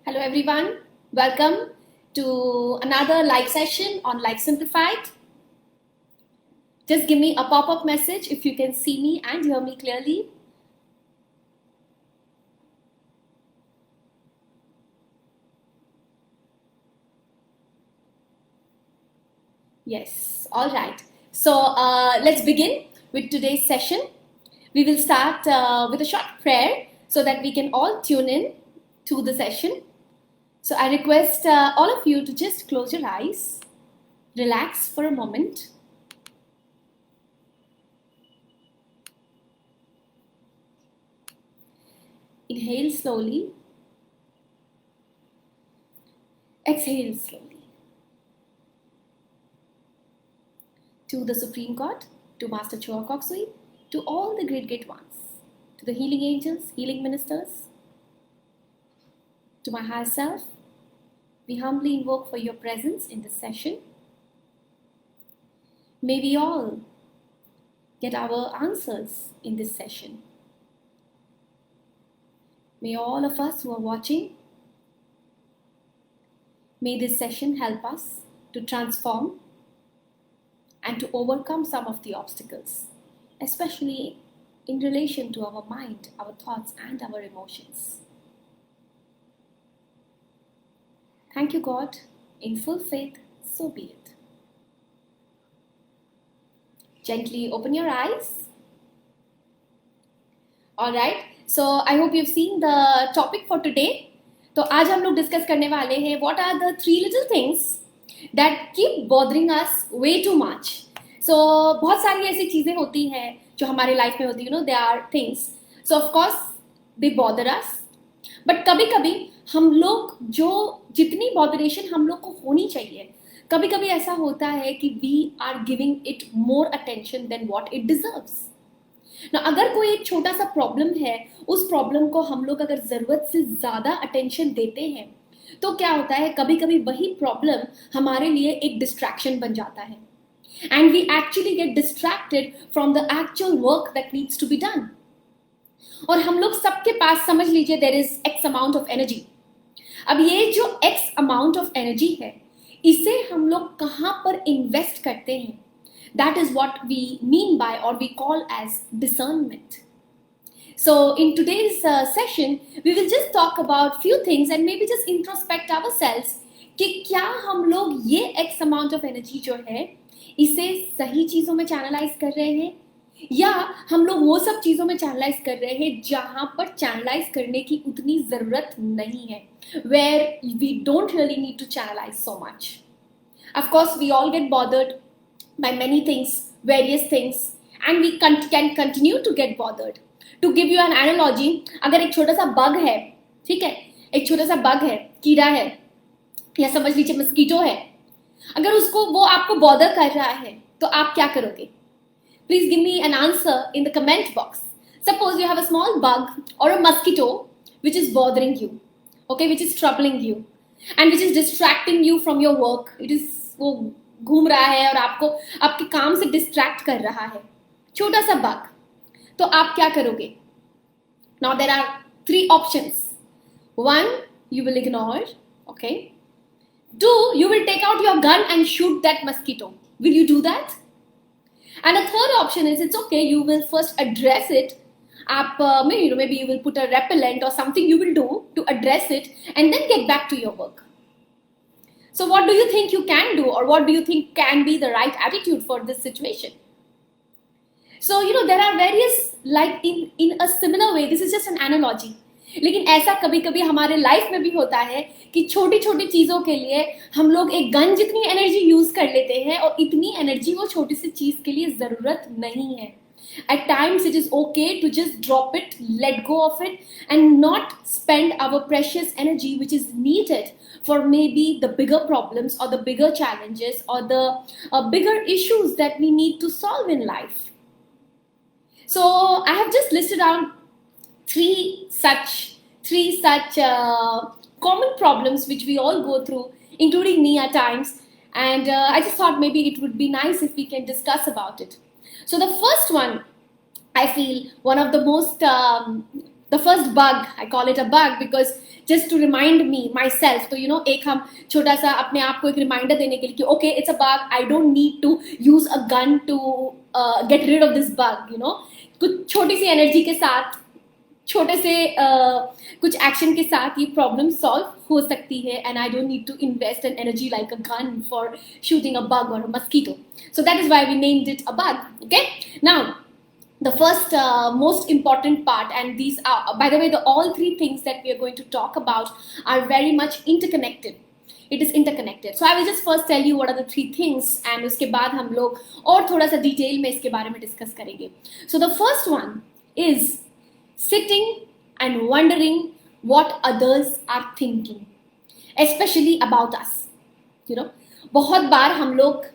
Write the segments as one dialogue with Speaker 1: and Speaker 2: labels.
Speaker 1: Hello everyone, welcome to another live session on Life Simplified. Just give me a pop-up message if you can see me and hear me clearly. Yes, all right. So let's begin with today's session. We will start with a short prayer so that we can all tune in to the session. So I request all of you to just close your eyes, relax for a moment. Inhale slowly. Exhale slowly. To the Supreme God, to Master Choakoksui, to all the great ones, to the healing angels, healing ministers, to my higher self, we humbly invoke for your presence in this session. May we all get our answers in this session. May all of us who are watching, may this session help us to transform and to overcome some of the obstacles, especially in relation to our mind, our thoughts, and our emotions. Thank you, God. In full faith, so be it. Gently open your eyes. All right. So I hope you've seen the topic for today. तो आज हम लोग discuss करने वाले हैं what are the 3 little things that keep bothering us way too much. So बहुत सारी ऐसी चीज़ें होती हैं जो हमारे लाइफ में होती है, there are things. So of course they bother us. But कभी-कभी हम लोग जो जितनी botheration हम लोग को होनी चाहिए, कभी-कभी ऐसा होता है कि we are giving it more attention than what it deserves. ना अगर कोई एक छोटा सा प्रॉब्लम है, उस प्रॉब्लम को हम लोग अगर ज़रूरत से ज़्यादा अटेंशन देते हैं तो क्या होता है, कभी-कभी वही प्रॉब्लम हमारे लिए एक डिस्ट्रैक्शन बन जाता है and we actually get distracted from the actual work that needs to be done. और हम लोग सबके पास समझ लीजिए there is x amount of energy. अब ये जो एक्स अमाउंट ऑफ एनर्जी है, इसे हम लोग कहाँ पर इन्वेस्ट करते हैं, that is what we mean by or we call as discernment. So in today's session we will just talk about few things and maybe just introspect ourselves कि क्या हम लोग ये x amount of energy जो है इसे सही चीज़ों में चैनलाइज कर रहे हैं या हम लोग वो सब चीज़ों में चैनलाइज कर रहे हैं जहाँ पर चैनलाइज करने की उतनी ज़रूरत नहीं है, where we don't really need to channelize so much. Of course we all get bothered by many things, various things, and we can continue to get bothered. To give you an analogy, अगर एक छोटा सा bug है, ठीक है, एक छोटा सा बग है, कीड़ा है, या समझ लीजिए मस्कीटो है, अगर उसको वो आपको बॉदर कर रहा है तो आप क्या करोगे? Please give me an answer in the comment box. Suppose you have a small bug or a mosquito which is bothering you, okay, which is troubling you, and which is distracting you from your work. It is वो घूम रहा है और आपको आपके काम से distract कर रहा है, छोटा सा बग, तो आप क्या करोगे? Now there are 3 options. 1, you will ignore, okay. 2, you will take out your gun and shoot that mosquito. Will you do that? And a third option is it's okay, you will first address it. आप maybe you will put a repellent or something you will do to address it and then get back to your work. So what do you think you can do, or what do you think can be the right attitude for this situation? So there are various, like in a similar way, this is just an analogy. लेकिन ऐसा कभी-कभी हमारे life में भी होता है कि छोटी-छोटी चीज़ों के लिए हम लोग एक गन जितनी एनर्जी यूज़ कर लेते हैं और इतनी एनर्जी वो छोटी सी चीज़ के लिए ज़रूरत नहीं है. At times it is okay to just drop it, let go of it, and not spend our precious energy which is needed for maybe the bigger problems or the bigger challenges or the bigger issues that we need to solve in life. So I have just listed down three such common problems which we all go through, including me at times, and I just thought maybe it would be nice if we can discuss about it. So the first one, I feel one of the most the first bug, I call it a bug because just to remind me myself. तो एक हम छोटा सा अपने आप को एक reminder देने के लिए कि okay it's a bug, I don't need to use a gun to get rid of this bug. कुछ छोटी सी एनर्जी के साथ, छोटे से कुछ एक्शन के साथ ये प्रॉब्लम सॉल्व हो सकती है. And I don't need to invest an energy like a gun for shooting a bug और a mosquito. So that is why we named it a bug. Okay, now the first most important part, and these are, by the way, all three things that we are going to talk about are very much interconnected. It is interconnected. So I will just first tell you what are the three things, and उसके बाद हम लोग और थोड़ा सा detail में इसके बारे में डिस्कस करेंगे. So the first one is sitting and wondering what others are thinking, especially about us. बहुत बार हम लोग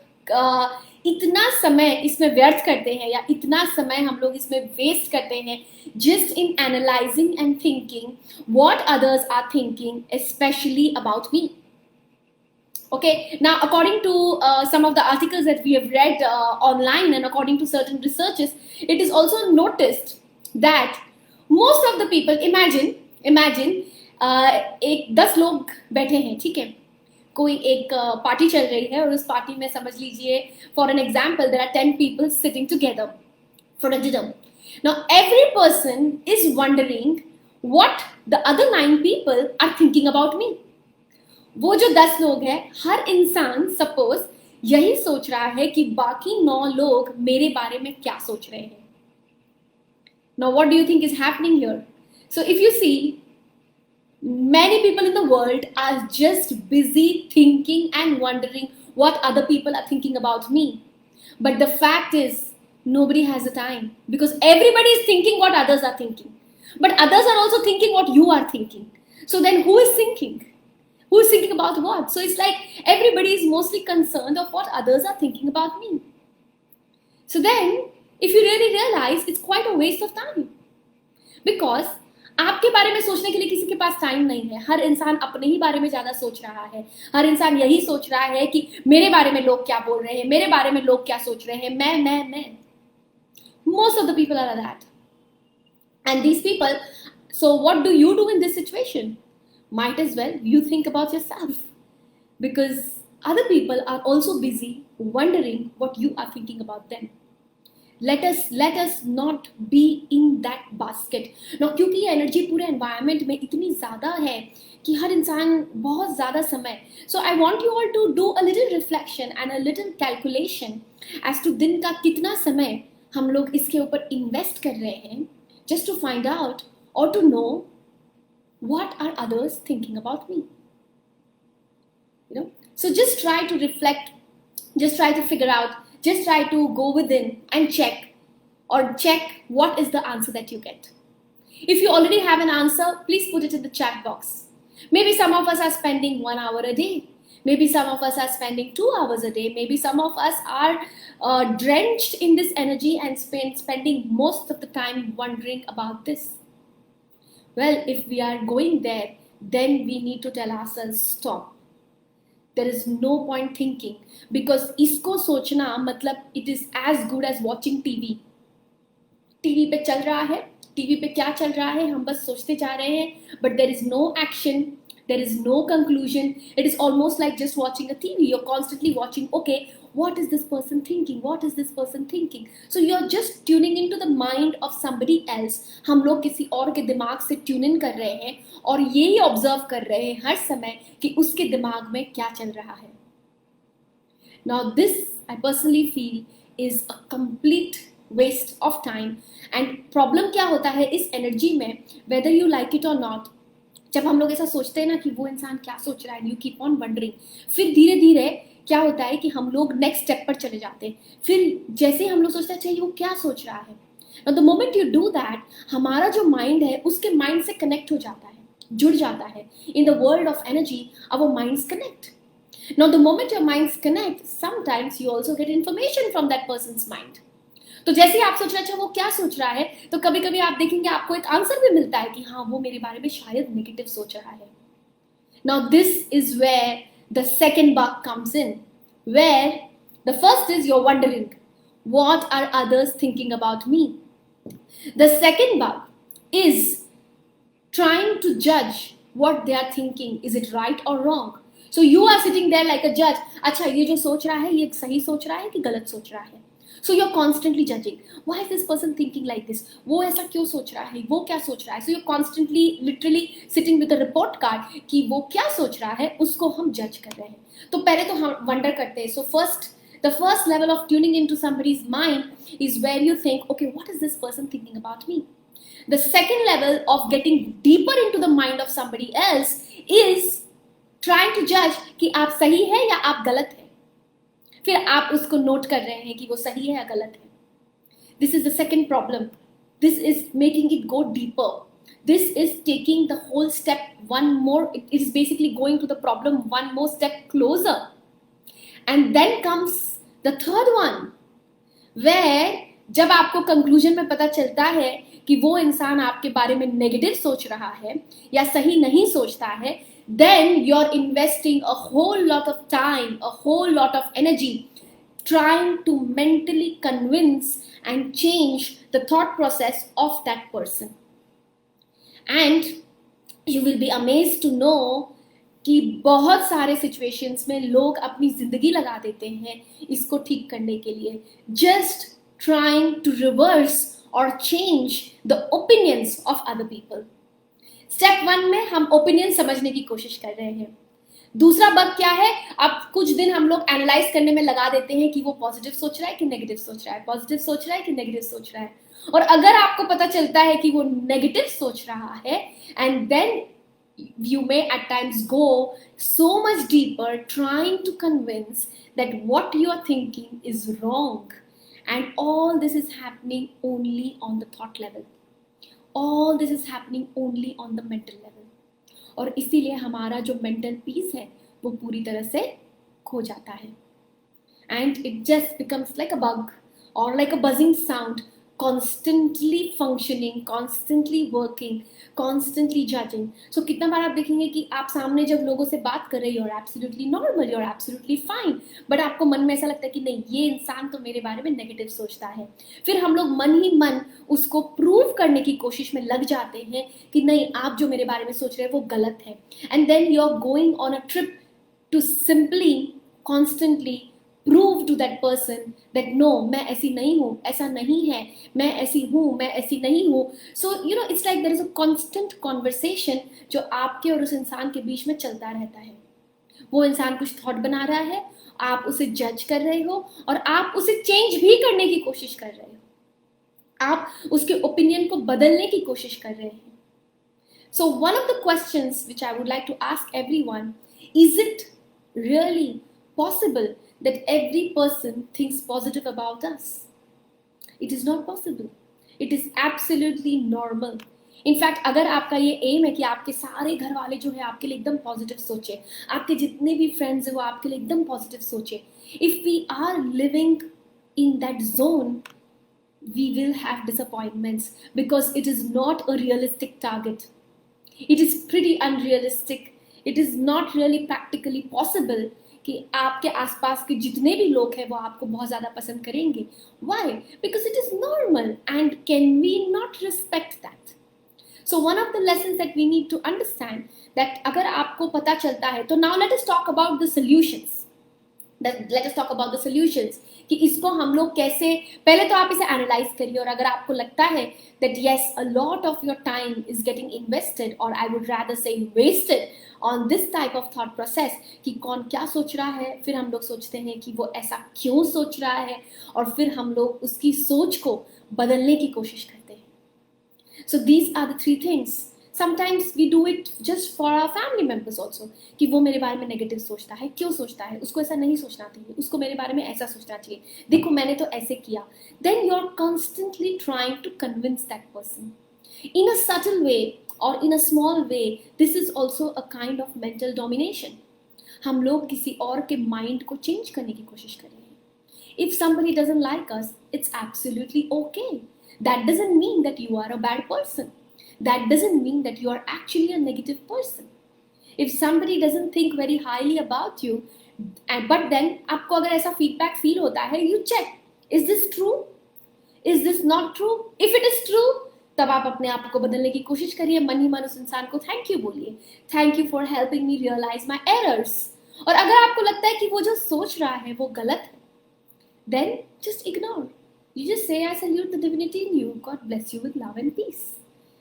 Speaker 1: इतना समय इसमें व्यर्थ करते हैं, या इतना समय हम लोग इसमें वेस्ट करते हैं just in analyzing and thinking what others are thinking, especially about me. Okay, now according to some of the articles that we have read online, and according to certain researches, it is also noticed that most of the people, imagine एक 10 लोग बैठे हैं, ठीक है, कोई एक party चल रही है, और उस पार्टी में समझ लीजिए for an example there are 10 people sitting together for a dinner. Now every person is wondering what the other 9 people are thinking about me. वो जो 10 लोग हैं, हर इंसान सपोज यही सोच रहा है कि बाकी 9 लोग मेरे बारे में क्या सोच रहे हैं. Now what do you think is happening here? So if you see, many people in the world are just busy thinking and wondering what other people are thinking about me. But the fact is, nobody has the time, because everybody is thinking what others are thinking. But others are also thinking what you are thinking. So then who is thinking? Who is thinking about what? So it's like everybody is mostly concerned of what others are thinking about me. So then, if you really realize, it's quite a waste of time. Because आपके बारे में सोचने के लिए किसी के पास time नहीं है. हर इंसान अपने ही बारे में ज्यादा सोच रहा है. हर इंसान यही सोच रहा है कि मेरे बारे में लोग क्या बोल रहे हैं, मेरे बारे में लोग क्या सोच रहे हैं, मैं. Most of the people are like that. And these people, so what do you do in this situation? Might as well you think about yourself, because other people are also busy wondering what you are thinking about them. Let us not be in that basket. Now, क्योंकि ये energy पूरे environment में इतनी ज़्यादा है कि हर इंसान बहुत ज़्यादा समय. So I want you all to do a little reflection and a little calculation as to दिन का कितना समय हम लोग इसके ऊपर इन्वेस्ट कर रहे हैं, just to find out or to know what are others thinking about me. So just try to reflect, just try to figure out, just try to go within and check what is the answer that you get. If you already have an answer, please put it in the chat box. Maybe some of us are spending 1 hour a day. Maybe some of us are spending 2 hours a day. Maybe some of us are drenched in this energy and spending most of the time wondering about this. Well, if we are going there, then we need to tell ourselves, stop. There is no point thinking, because इसको सोचना मतलब it is as good as watching TV. TV पे चल रहा है, TV पे क्या चल रहा है, हम बस सोचते जा रहे हैं, but there is no action, there is no conclusion. It is almost like just watching a TV. You're constantly watching, okay, what is this person thinking? What is this person thinking? So you're just tuning into the mind of somebody else. हम लोग किसी और के दिमाग से tune in कर रहे हैं और यही ऑब्जर्व कर रहे हैं हर समय कि उसके दिमाग में क्या चल रहा है. Now this, I personally feel, is a complete waste of time. And problem क्या होता है इस एनर्जी में, whether you like it or not, जब हम लोग ऐसा सोचते हैं ना कि वो इंसान क्या सोच रहा है, you keep on wondering, फिर धीरे धीरे क्या होता है कि हम लोग नेक्स्ट स्टेप पर चले जाते हैं. फिर जैसे हम लोग सोचते हैं अच्छा वो क्या सोच रहा है, Now the moment you do that, हमारा जो माइंड है उसके माइंड से कनेक्ट हो जाता है, जुड़ जाता है. In the world of energy, our minds connect. Now the moment your minds connect, sometimes you also get information from that person's mind. तो जैसे ही आप सोच रहे हैं अच्छा वो क्या सोच रहा है, तो कभी कभी आप देखेंगे आपको एक आंसर भी मिलता है कि हाँ वो मेरे बारे में शायद नेगेटिव सोच रहा है. Now this is where the second bug comes in, where the first is you're wondering, what are others thinking about me? The second bug is trying to judge what they are thinking, is it right or wrong? So you are sitting there like a judge. अच्छा ये जो सोच रहा है ये सही सोच रहा है कि गलत सोच रहा है? So you're constantly judging. Why is this person thinking like this? वो ऐसा क्यों सोच रहा है? वो क्या सोच रहा है? So you're constantly, literally sitting with a report card कि वो क्या सोच रहा है, उसको हम judge कर रहे हैं. तो पहले तो हम wonder करते हैं. So the first level of tuning into somebody's mind is where you think, okay, what is this person thinking about me? The second level of getting deeper into the mind of somebody else is trying to judge कि आप सही है या आप गलत है. फिर आप उसको नोट कर रहे हैं कि वो सही है या गलत है. This is the second problem. This is making it go deeper. This is taking the whole step one more. It is basically going to the problem one more step closer. And then comes the third one, where जब आपको conclusion में पता चलता है कि वो इंसान आपके बारे में नेगेटिव सोच रहा है या सही नहीं सोचता है, then you're investing a whole lot of time, a whole lot of energy trying to mentally convince and change the thought process of that person. And you will be amazed to know कि बहुत सारे situations में लोग अपनी जिंदगी लगा देते हैं इसको ठीक करने के लिए, just trying to reverse or change the opinions of other people. Step 1 में हम ओपिनियन समझने की कोशिश कर रहे हैं. दूसरा बग क्या है? अब कुछ दिन हम लोग एनालाइज करने में लगा देते हैं कि वो पॉजिटिव सोच रहा है कि नेगेटिव सोच रहा है, पॉजिटिव सोच रहा है कि नेगेटिव सोच रहा है. और अगर आपको पता चलता है कि वो नेगेटिव सोच रहा है, and then you may at times go so much deeper trying to convince that what you are thinking is wrong, and all this is happening only on the thought level. All this is happening only on the mental level. और इसीलिए हमारा जो mental peace है वो पूरी तरह से खो जाता है. And it just becomes like a bug or like a buzzing sound, constantly functioning, constantly working, constantly judging. So कितना बार आप देखेंगे कि आप सामने जब लोगों से बात कर रहे हो, you're absolutely normal, you're absolutely fine, but आपको मन में ऐसा लगता है कि नहीं, ये इंसान तो मेरे बारे में नेगेटिव सोचता है. फिर हम लोग मन ही मन उसको प्रूव करने की कोशिश में लग जाते हैं कि नहीं, आप जो मेरे बारे में सोच रहे हैं वो गलत है. And then you're going on a trip to simply constantly prove to that person that no, मैं ऐसी नहीं हूँ, ऐसा नहीं है, मैं ऐसी हूँ, मैं ऐसी नहीं हूँ. So you know, it's like there is a constant conversation जो आपके और उस इंसान के बीच में चलता रहता है. वो इंसान कुछ थॉट बना रहा है, आप उसे जज कर रहे हो और आप उसे चेंज भी करने की कोशिश कर रहे हो, आप उसके ओपिनियन को बदलने की कोशिश कर रहे हैं. So one of the questions which I would like to ask everyone, is it really possible that every person thinks positive about us? It is not possible. It is absolutely normal. In fact, अगर आपका ये M है कि आपके सारे घर वाले जो है आपके लिए एकदम पॉजिटिव सोचे, आपके जितने भी फ्रेंड्स हैं वो आपके लिए एकदम पॉजिटिव सोचे, if we are living in that zone, we will have disappointments because it is not a realistic target. It is pretty unrealistic. It is not really practically possible कि आपके आसपास के जितने भी लोग हैं वो आपको बहुत ज़्यादा पसंद करेंगे. Why? Because it is normal, and can we not respect that? So one of the lessons that we need to understand that अगर आपको पता चलता है, तो now let us talk about the solutions. Let us talk about the solutions कि इसको हम लोग कैसे, पहले तो आप इसे एनालाइज करिए. और अगर आपको लगता है that yes, a lot of your time is getting invested, or I would rather say wasted, on this type of thought process कि कौन क्या सोच रहा है, फिर हम लोग सोचते हैं कि वो ऐसा क्यों सोच रहा है, और फिर हम लोग उसकी सोच को बदलने की कोशिश करते हैं. So these are the three things. Sometimes we do it just for our family members also कि वो मेरे बारे में नेगेटिव सोचता है, क्यों सोचता है, उसको ऐसा नहीं सोचना चाहिए, उसको मेरे बारे में ऐसा सोचना चाहिए, देखो मैंने तो ऐसे किया. Then you're constantly trying to convince that person in a subtle way or in a small way. This is also a kind of mental domination. हम लोग किसी और के माइंड को चेंज करने की कोशिश कर रहे हैं. If somebody doesn't like us, it's absolutely okay. That doesn't mean that you are a bad person. That doesn't mean that you are actually a negative person. If somebody doesn't think very highly about you, but then आपको अगर ऐसा feedback feel होता है, you check, is this true? Is this not true? If it is true, तब आप अपने आप को बदलने की कोशिश करिए, मन ही मन उस इंसान को थैंक यू बोलिए, thank you for helping me realise my errors. और अगर आपको लगता है कि वो जो सोच रहा है वो गलत है, then just ignore, you just say, I salute the divinity in you, God bless you with love and peace,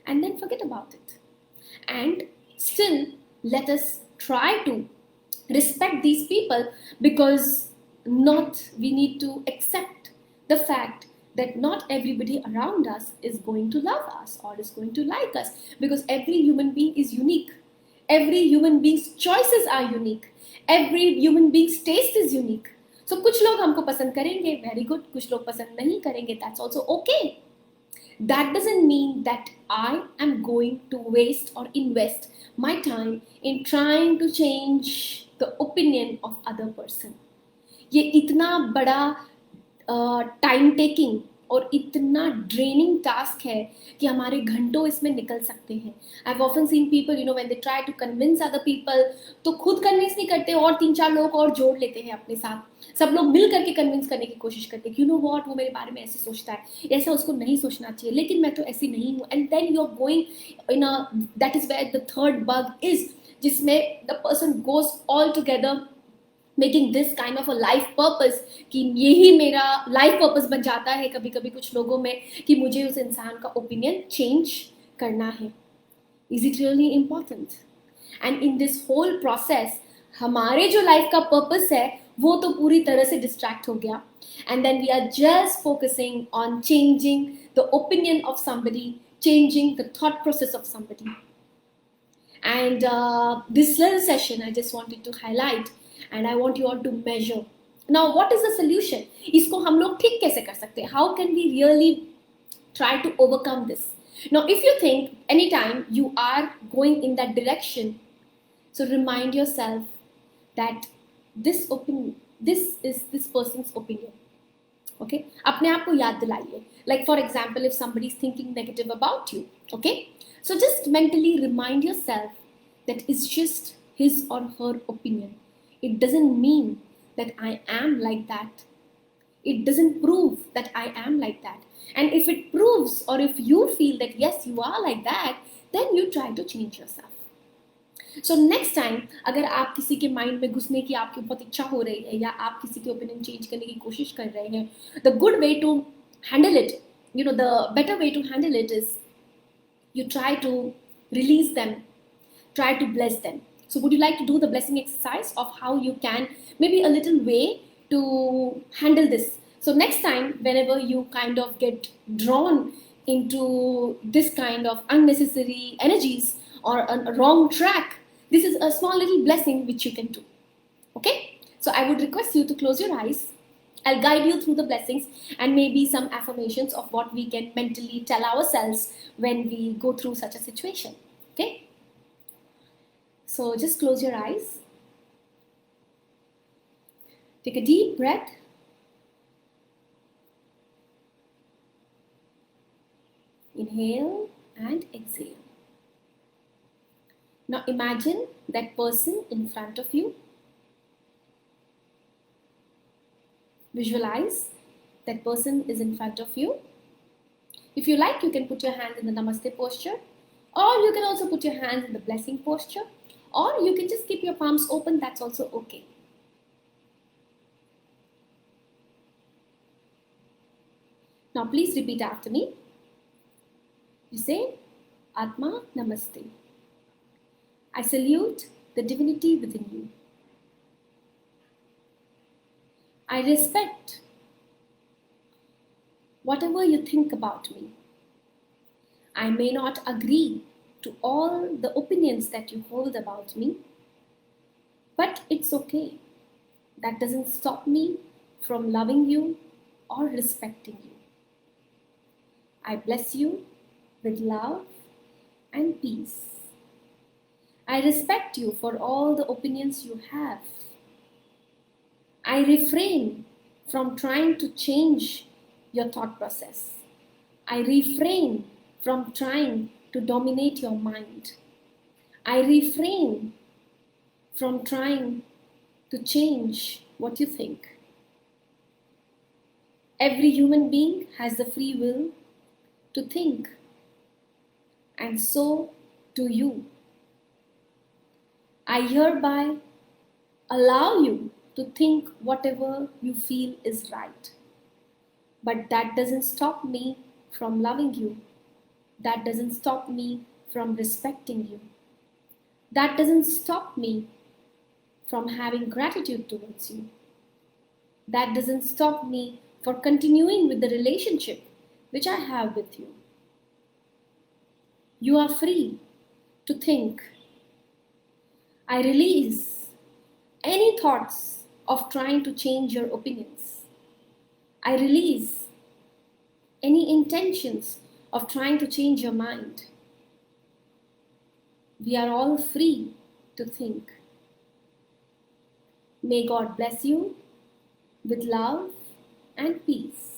Speaker 1: and then forget about it. And still, let us try to respect these people, because not we need to accept the fact that not everybody around us is going to love us or is going to like us, because every human being is unique, every human being's choices are unique, every human being's taste is unique. So कुछ लोग हमको पसंद करेंगे, very good, कुछ लोग पसंद नहीं करेंगे, that's also okay. That doesn't mean that I am going to waste or invest my time in trying to change the opinion of other person. ये इतना बड़ा टाइम टेकिंग और इतना ड्रेनिंग टास्क है कि हमारे घंटों इसमें निकल सकते हैं. I have often seen people, you know, when they try to convince other people, तो खुद कन्विंस नहीं करते और 3-4 लोग और जोड़ लेते हैं अपने साथ. सब लोग मिल करके कन्विंस करने की कोशिश करते हैं, यू नो व्हाट, वो मेरे बारे में ऐसे सोचता है, ऐसा उसको नहीं सोचना चाहिए, लेकिन मैं तो ऐसी नहीं हूँ. And then you are going in a, that is where the third bug is, जिसमें the person goes all together making this kind of a life purpose, कि यही मेरा लाइफ पर्पस बन जाता है कभी कभी कुछ लोगों में, कि मुझे उस इंसान का ओपिनियन चेंज करना है. Is it really important? And in this whole process हमारे जो लाइफ का पर्पस है वो तो पूरी तरह से डिस्ट्रैक्ट हो गया. And then we are just focusing on changing the opinion of somebody, changing the thought process of somebody. And this little session I just wanted to highlight, and I want you all to measure. Now, what is the solution? इसको हम लोग ठीक कैसे कर सकते हैं? How can we really try to overcome this? Now, if you think anytime you are going in that direction, so remind yourself that this is this person's opinion. Okay? अपने आप को याद दिलाइए. Like for example, if somebody is thinking negative about you, okay? So just mentally remind yourself that it's just his or her opinion. It doesn't mean that I am like that. It doesn't prove that I am like that. And if it proves, or if you feel that yes, you are like that, then you try to change yourself. So next time, अगर आप किसी के mind में घुसने की आपकी बहुत इच्छा हो रही है, या आप किसी के ओपिनियन चेंज करने की कोशिश कर रहे हैं, the good way to handle it, you know, the better way to handle it is you try to release them, try to bless them. So would you like to do the blessing exercise of how you can, maybe a little way to handle this? So next time, whenever you kind of get drawn into this kind of unnecessary energies or a wrong track, this is a small little blessing which you can do. Okay? So I would request you to close your eyes. I'll guide you through the blessings and maybe some affirmations of what we can mentally tell ourselves when we go through such a situation. Okay? So just close your eyes. Take a deep breath. Inhale and exhale. Now imagine that person in front of you. Visualize that person is in front of you. If you like, you can put your hands in the Namaste posture, or you can also put your hands in the blessing posture, or you can just keep your palms open, that's also okay. Now please repeat after me. You say, Atma Namaste. I salute the divinity within you. I respect whatever you think about me. I may not agree to all the opinions that you hold about me, but it's okay. That doesn't stop me from loving you or respecting you. I bless you with love and peace. I respect you for all the opinions you have. I refrain from trying to change your thought process. I refrain from trying to dominate your mind. I refrain from trying to change what you think. Every human being has the free will to think and so do you. I hereby allow you to think whatever you feel is right. But that doesn't stop me from loving you. That doesn't stop me from respecting you. That doesn't stop me from having gratitude towards you. That doesn't stop me for continuing with the relationship which I have with you. You are free to think. I release any thoughts of trying to change your opinions. I release any intentions of trying to change your mind. We are all free to think. May God bless you with love and peace.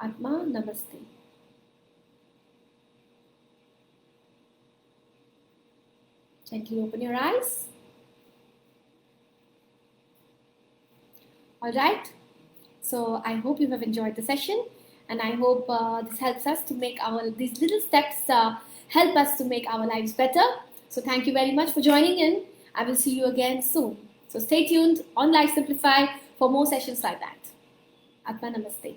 Speaker 1: Atma Namaste. Gently open your eyes. All right. So I hope you have enjoyed the session, and I hope this helps us to make these little steps help us to make our lives better. So thank you very much for joining in. I will see you again soon. So stay tuned on Life Simplify for more sessions like that. Atma Namaste.